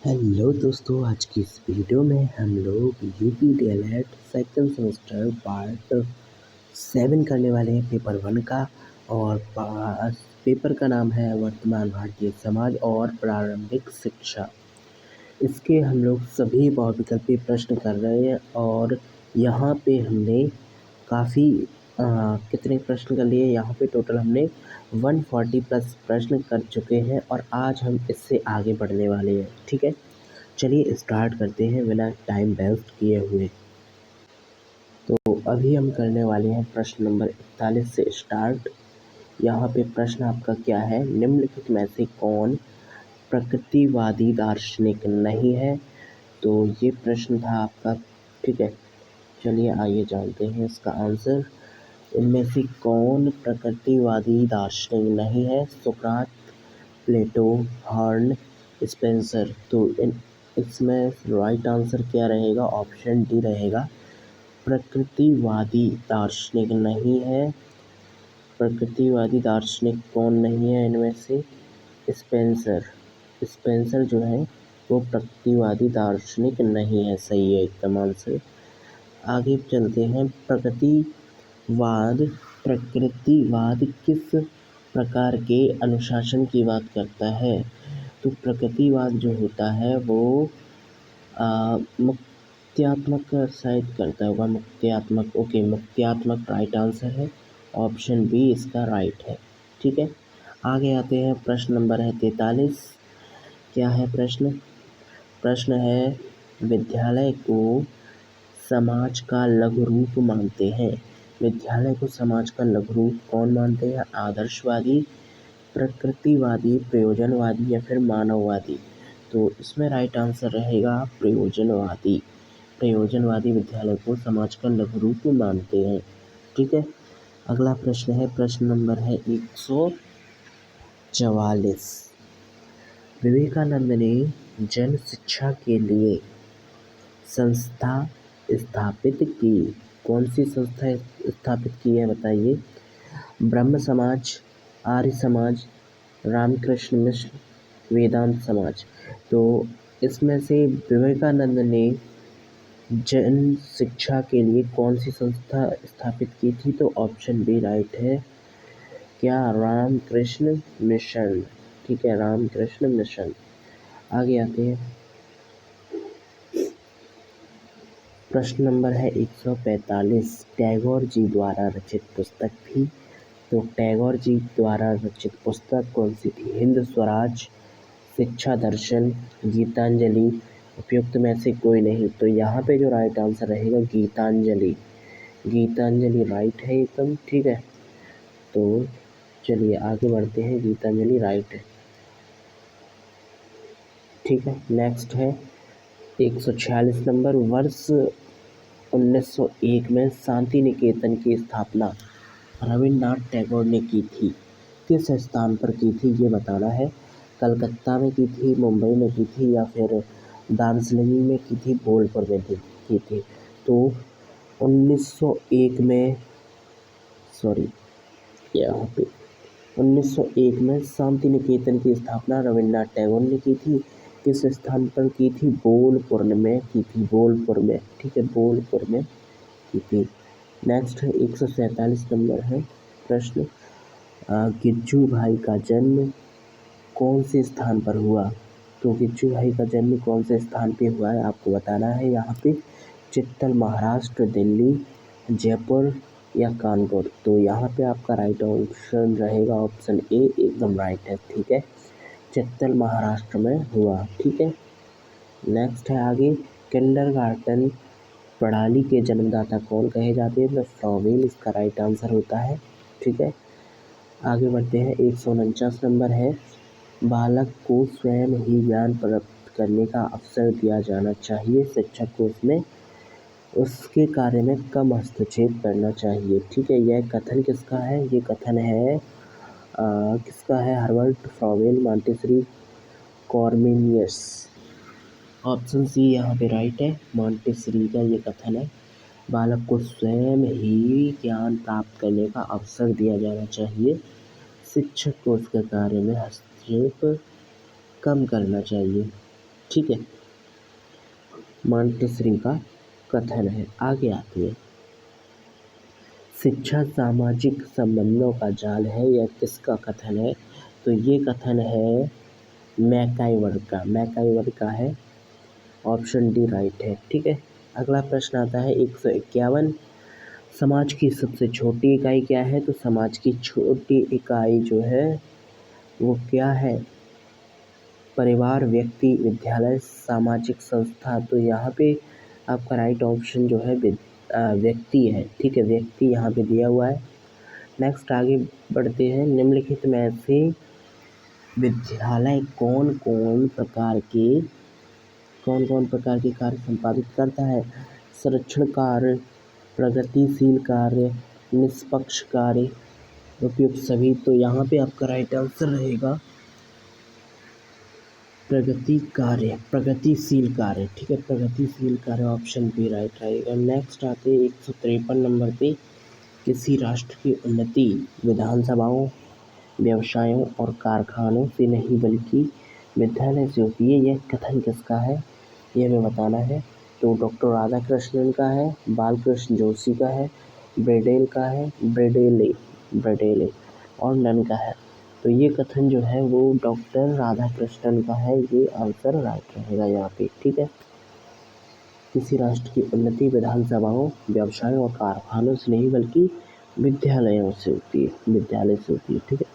Hello दोस्तों, आज की इस वीडियो में हम लोग UP DElEd second semester part 7 करने वाले हैं पेपर 1 का। और पेपर का नाम है वर्तमान भारतीय समाज और प्रारंभिक शिक्षा। इसके हम लोग सभी बहुविकल्पीय प्रश्न कर रहे हैं और यहाँ पे हमने काफ़ी कितने प्रश्न कर लिए। यहाँ पे टोटल हमने 140 प्लस प्रश्न कर चुके हैं और आज हम इससे आगे बढ़ने वाले हैं। ठीक है, चलिए स्टार्ट करते हैं बिना टाइम वेस्ट किए हुए। तो अभी हम करने वाले हैं प्रश्न नंबर 41 से स्टार्ट। यहाँ पे प्रश्न आपका क्या है, निम्नलिखित में से कौन प्रकृतिवादी दार्शनिक नहीं है। तो ये प्रश्न था आपका। ठीक है, चलिए आइए जानते हैं इसका आंसर। इनमें से कौन प्रकृतिवादी दार्शनिक नहीं है। सुकरात, प्लेटो, हर्न, स्पेंसर। तो इसमें राइट आंसर क्या रहेगा, ऑप्शन डी रहेगा। प्रकृतिवादी दार्शनिक नहीं है। प्रकृतिवादी दार्शनिक कौन नहीं है इनमें से, स्पेंसर। स्पेंसर जो है वो प्रकृतिवादी दार्शनिक नहीं है। सही है एकदम आंसर। आगे चलते हैं। प्रकृतिवाद किस प्रकार के अनुशासन की बात करता है। तो प्रकृतिवाद जो होता है वो मुक्त्यात्मक शायद करता होगा। मुक्त्यात्मक, ओके, मुक्त्यात्मक राइट आंसर है। ऑप्शन बी इसका राइट है। ठीक है, आगे आते हैं। प्रश्न नंबर है 43। क्या है प्रश्न? प्रश्न है, विद्यालय को समाज का लघु रूप मानते हैं। विद्यालय को समाज का लघु रूप कौन मानते हैं? आदर्शवादी, प्रकृतिवादी, प्रयोजनवादी या फिर मानववादी। तो इसमें राइट आंसर रहेगा प्रयोजनवादी। प्रयोजनवादी विद्यालय को समाज का लघु रूप मानते हैं। ठीक है, अगला प्रश्न है, प्रश्न नंबर है 144। विवेकानंद ने जन शिक्षा के लिए संस्था स्थापित की। कौन सी संस्था स्थापित की है बताइए? ब्रह्म समाज, आर्य समाज, रामकृष्ण मिशन, वेदांत समाज। तो इसमें से विवेकानंद ने जन शिक्षा के लिए कौन सी संस्था स्थापित की थी? तो ऑप्शन बी राइट है। क्या? रामकृष्ण मिशन। ठीक है, रामकृष्ण मिशन। आगे आते हैं। प्रश्न नंबर है 145। टैगोर जी द्वारा रचित पुस्तक थी। तो टैगोर जी द्वारा रचित पुस्तक कौन सी थी? हिंद स्वराज, शिक्षा दर्शन, गीतांजलि, उपयुक्त में से कोई नहीं। तो यहाँ पे जो राइट आंसर रहेगा गीतांजलि। गीतांजलि राइट है एकदम। ठीक है, तो चलिए आगे बढ़ते हैं। गीतांजलि राइट है। ठीक है, नेक्स्ट है 146 नंबर। वर्ष 1901 में शांति निकेतन की स्थापना रविन्द्रनाथ टैगोर ने की थी। किस स्थान पर की थी ये बताना है। कलकत्ता में की थी, मुंबई में की थी या फिर दार्जिलिंग में की थी, बोलपुर में की थी। तो 1901 में, सॉरी, यहाँ पे 1901 में शांति निकेतन की स्थापना रविन्द्रनाथ टैगोर ने की थी। किस स्थान पर की थी? बोलपुर में की थी, बोलपुर में। ठीक है, बोलपुर में की थी। नेक्स्ट है 147 नंबर है प्रश्न। गिज्जू भाई का जन्म कौन से स्थान पर हुआ? तो गिज्जू भाई का जन्म कौन से स्थान पे हुआ है आपको बताना है। यहाँ पे चित्तल, महाराष्ट्र, दिल्ली, जयपुर या कानपुर। तो यहाँ पे आपका राइट ऑप्शन रहेगा ऑप्शन ए एकदम राइट है। ठीक है, चित्तल महाराष्ट्र में हुआ। ठीक है, नेक्स्ट है आगे। किंडरगार्टन प्रणाली के जन्मदाता कौन कहे जाते हैं? तो फ्रॉवेल इसका राइट आंसर होता है। ठीक है, आगे बढ़ते हैं। 149 नंबर है। बालक को स्वयं ही ज्ञान प्राप्त करने का अवसर दिया जाना चाहिए। शिक्षक को उसमें उसके कार्य में कम हस्तक्षेप करना चाहिए। ठीक है, यह कथन किसका है? ये कथन है किसका है? Herbert Froebel, Montessori, Comenius. Option C यहाँ पे राइट है, मॉन्टेसरी का ये कथन है। बालक को स्वयं ही ज्ञान प्राप्त करने का अवसर दिया जाना चाहिए। शिक्षक को उसके कार्य में हस्तक्षेप कम करना चाहिए। ठीक है, मॉन्टेसरी का कथन है। आगे आती है, शिक्षा सामाजिक संबंधों का जाल है, यह किसका कथन है? तो ये कथन है मैकाइवर का है। ऑप्शन डी राइट है। ठीक है, अगला प्रश्न आता है 151, समाज की सबसे छोटी इकाई क्या है? तो समाज की छोटी इकाई जो है वो क्या है? परिवार, व्यक्ति, विद्यालय, सामाजिक संस्था। तो यहाँ पे आपका राइट ऑप्शन जो है व्यक्ति है। ठीक है, व्यक्ति यहाँ पे दिया हुआ है। नेक्स्ट आगे बढ़ते हैं, निम्नलिखित में से विद्यालय कौन कौन प्रकार के कार्य संपादित करता है? संरक्षण कार्य, प्रगतिशील कार्य, निष्पक्ष कार्य, उपयुक्त सभी। तो यहाँ पे आपका राइट आंसर रहेगा प्रगतिशील कार्य। ठीक है, प्रगतिशील कार्य, ऑप्शन बी राइट रहेगा। नेक्स्ट आते हैं 153 नंबर पे, किसी राष्ट्र की उन्नति विधानसभाओं, व्यवसायों और कारखानों से नहीं बल्कि विद्यालय से होती है। यह कथन किसका है, यह हमें बताना है। तो डॉक्टर राधाकृष्णन का है, बालकृष्ण जोशी का है, ब्रेडेले और नन का है। तो ये कथन जो है वो डॉक्टर राधाकृष्णन का है। ये आंसर राइट रहेगा यहाँ पे। ठीक है, किसी राष्ट्र की उन्नति विधानसभाओं, व्यवसायों और कारखानों से नहीं बल्कि विद्यालय से होती है। ठीक है,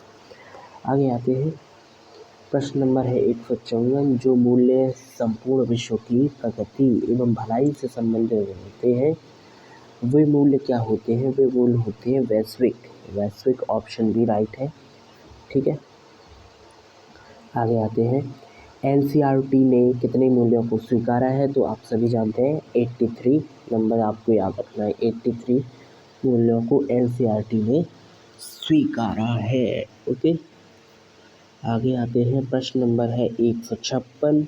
आगे आते हैं, प्रश्न नंबर है 154, जो मूल्य संपूर्ण विश्व की प्रगति एवं भलाई से संबंधित होते हैं वे मूल्य क्या होते हैं? वे मूल्य होते हैं वैश्विक। ऑप्शन बी राइट है। ठीक है, आगे आते हैं, एनसीईआरटी ने कितने मूल्यों को स्वीकारा है? तो आप सभी जानते हैं 83 नंबर आपको याद रखना है। 83 मूल्यों को एनसीईआरटी ने स्वीकारा है। ओके, आगे आते हैं, प्रश्न नंबर है 156,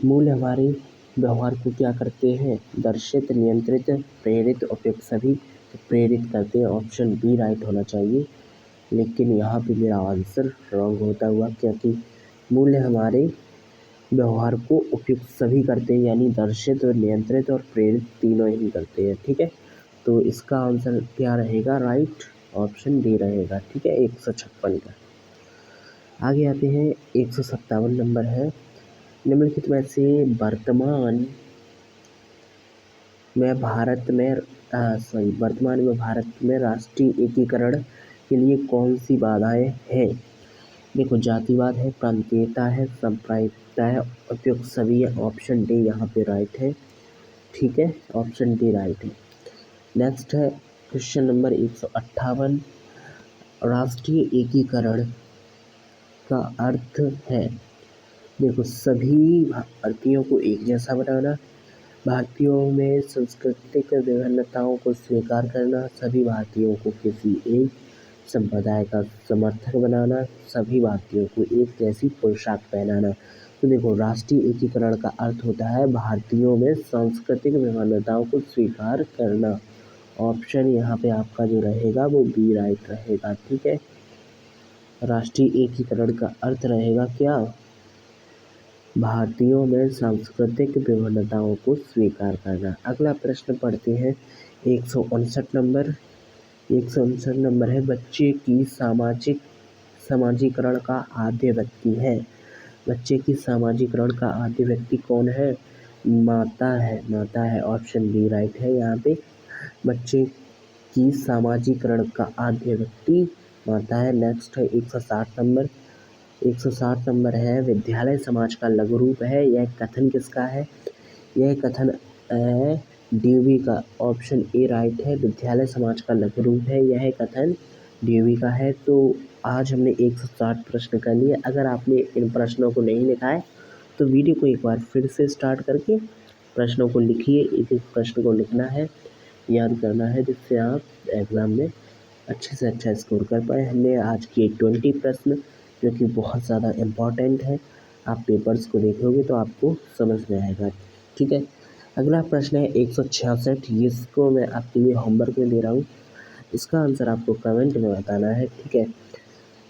मूल्य हमारे व्यवहार को क्या करते हैं? दर्शित, नियंत्रित, प्रेरित, उपयुक्त सभी। तो प्रेरित करते हैं, ऑप्शन बी राइट होना चाहिए। लेकिन यहाँ पे मेरा आंसर रॉन्ग होता हुआ, क्योंकि मूल्य हमारे व्यवहार को उपयुक्त सभी करते हैं, यानी दर्शित और नियंत्रित और प्रेरित तीनों ही करते हैं। ठीक है, तो इसका आंसर क्या रहेगा? राइट ऑप्शन डी रहेगा। ठीक है, 156 का। आगे आते हैं 157 नंबर है, निम्नलिखित में से वर्तमान में भारत में राष्ट्रीय एकीकरण के लिए कौन सी बाधाएं हैं? देखो, जातिवाद है, प्रांतीयता है, सांप्रदायिकता है, उपयुक्त सभी है। ऑप्शन डी यहाँ पे राइट है। ठीक है, ऑप्शन डी राइट है। नेक्स्ट है क्वेश्चन नंबर 158, राष्ट्रीय एकीकरण का अर्थ है, देखो, सभी भारतीयों को एक जैसा बनाना, भारतीयों में सांस्कृतिक विभिन्नताओं को स्वीकार करना, सभी भारतीयों को किसी एक संप्रदाय का समर्थक बनाना, सभी भारतीयों को एक जैसी पोशाक पहनाना। तो देखो, राष्ट्रीय एकीकरण का अर्थ होता है भारतीयों में सांस्कृतिक विभिन्नताओं को स्वीकार करना। ऑप्शन यहाँ पे आपका जो रहेगा वो बी राइट रहेगा। ठीक है, राष्ट्रीय एकीकरण का अर्थ रहेगा क्या? भारतीयों में सांस्कृतिक विभिन्नताओं को स्वीकार करना। अगला प्रश्न पढ़ते हैं 159 नंबर है, बच्चे की समाजीकरण का आद्य व्यक्ति है। बच्चे की समाजीकरण का आद्य व्यक्ति कौन है? माता है। ऑप्शन बी राइट है। यहाँ पे बच्चे की समाजीकरण का आद्य व्यक्ति माता है। नेक्स्ट है 160 नंबर है, विद्यालय समाज का लघु रूप है। यह कथन किसका है? यह कथन ड्यूवी का। ऑप्शन ए राइट है, विद्यालय समाज का लघु रूप है। यह कथन ड्यूवी का है। तो आज हमने 160 प्रश्न कर लिए। अगर आपने इन प्रश्नों को नहीं लिखा है तो वीडियो को एक बार फिर से स्टार्ट करके प्रश्नों को लिखिए। एक प्रश्न को लिखना है, याद करना है, जिससे आप एग्ज़ाम में अच्छे से अच्छा स्कोर कर पाए। हमने आज किए 20 प्रश्न, जो कि बहुत ज़्यादा इम्पॉर्टेंट है। आप पेपर्स को देखोगे तो आपको समझ में आएगा। ठीक है, अगला प्रश्न है 166, इसको मैं आपके लिए होमवर्क में दे रहा हूँ। इसका आंसर आपको कमेंट में बताना है। ठीक है,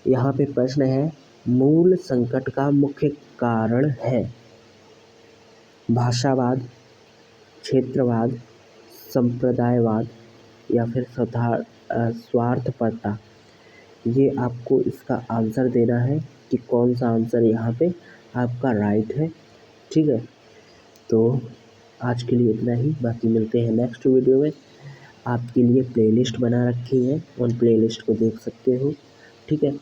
यहाँ पे प्रश्न है, मूल संकट का मुख्य कारण है? भाषावाद, क्षेत्रवाद, संप्रदायवाद या फिर स्वार्थपरता। ये आपको इसका आंसर देना है कि कौन सा आंसर यहाँ पे आपका राइट है। ठीक है, तो आज के लिए इतना ही, बाकी मिलते हैं नेक्स्ट वीडियो में। आपके लिए प्लेलिस्ट बना रखी है, उन प्लेलिस्ट को देख सकते हो। ठीक है,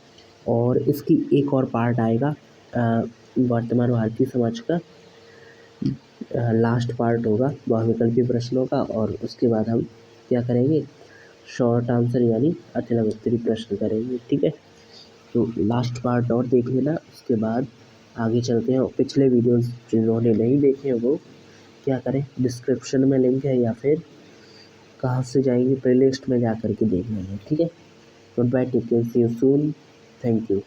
और इसकी एक और पार्ट आएगा वर्तमान भारतीय समाज का, लास्ट पार्ट होगा बहुविकल्पी प्रश्नों का, और उसके बाद हम क्या करेंगे, शॉर्ट आंसर यानी अचला उत्तरी प्रश्न करेंगे। ठीक है, तो लास्ट पार्ट और देख लेना, उसके बाद आगे चलते हैं। पिछले वीडियोस जिन्होंने नहीं देखे वो क्या करें, डिस्क्रिप्शन में लिंक है या फिर कहाँ से जाएंगे, प्लेलिस्ट में जा कर के देख लेंगे। ठीक है, goodbye, take care, see you soon, thank you.